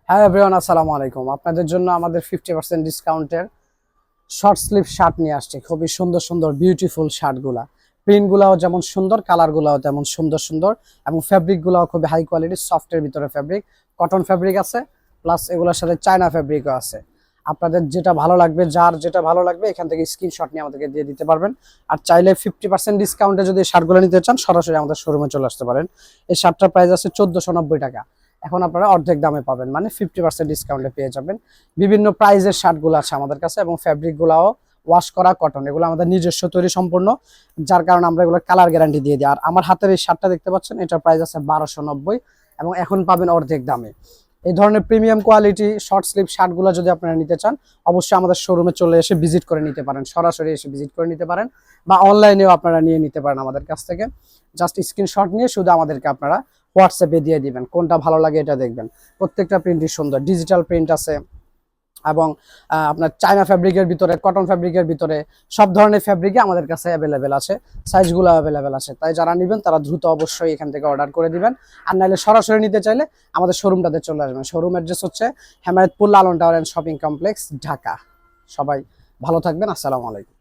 হ্যাঁ এভরিওয়ান, আসসালামু আলাইকুম। আপনাদের জন্য আমাদের 50% ডিসকাউন্টের শর্ট স্লিভ শার্ট নিয়ে আসছে। খুবই সুন্দর সুন্দর বিউটিফুল শার্টগুলা, প্রিন্টগুলাও যেমন সুন্দর, কালারগুলাও তেমন সুন্দর সুন্দর, এবং ফ্যাব্রিকগুলাও খুবই হাই কোয়ালিটি, সফটের ভিতরে ফ্যাব্রিক, কটন ফ্যাব্রিক আছে, প্লাস এগুলোর সাথে চায়না ফ্যাব্রিকও আছে। আপনাদের যেটা ভালো লাগবে, যার যেটা ভালো লাগবে এখান থেকে স্ক্রিনশট নিয়ে আমাদেরকে দিয়ে দিতে পারবেন। আর চাইলে 50% ডিসকাউন্টে যদি শার্টগুলো নিতে চান, সরাসরি আমাদের শোরুমে চলে আসতে পারেন। এই শার্টটার প্রাইস আছে 1490 টাকা। এখন আপনারা অর্ধেক দামে পাবেন, মানে 50% ডিসকাউন্টে পেয়ে যাবেন। বিভিন্ন প্রাইজের শার্টগুলো আছে আমাদের কাছে, এবং ফ্যাব্রিকগুলাও ওয়াশ করা কটন, এগুলো আমাদের নিজস্ব তৈরি সম্পূর্ণ, যার কারণে আমরা এগুলো কালার গ্যারান্টি দিয়ে দিই। আর আমার হাতের এই শার্টটা দেখতে পাচ্ছেন, এটার প্রাইস আছে 1290, এবং এখন পাবেন অর্ধেক দামে। এই ধরনের প্রিমিয়াম কোয়ালিটি শর্ট স্লিভ শার্টগুলো যদি আপনারা নিতে চান, অবশ্যই আমাদের শোরুমে চলে এসে ভিজিট করে নিতে পারেন, সরাসরি এসে ভিজিট করে নিতে পারেন, বা অনলাইনেও আপনারা নিয়ে নিতে পারেন আমাদের কাছ থেকে। জাস্ট স্ক্রিনশট নিয়ে শুধু আমাদেরকে আপনারা হোয়াটসঅ্যাপে দিয়ে দিবেন, কোনটা ভালো লাগে এটা দেখবেন। প্রত্যেকটা প্রিন্টই সুন্দর, ডিজিটাল প্রিন্ট আছে, এবং আপনার চায়না ফ্যাব্রিকের ভিতরে, কটন ফ্যাব্রিকের ভিতরে সব ধরনের ফ্যাব্রিকই আমাদের কাছে অ্যাভেলেবেল আছে, সাইজগুলো অ্যাভেলেবেল আছে। তাই যারা নেবেন তারা দ্রুত অবশ্যই এখান থেকে অর্ডার করে দিবেন। আর নাহলে সরাসরি নিতে চাইলে আমাদের শোরুমটাতে চলে আসবেন। শোরুম অ্যাড্রেস হচ্ছে Hemayetpur Lalon tower and shopping complex, Dhaka. সবাই ভালো থাকবেন, আসসালামু আলাইকুম।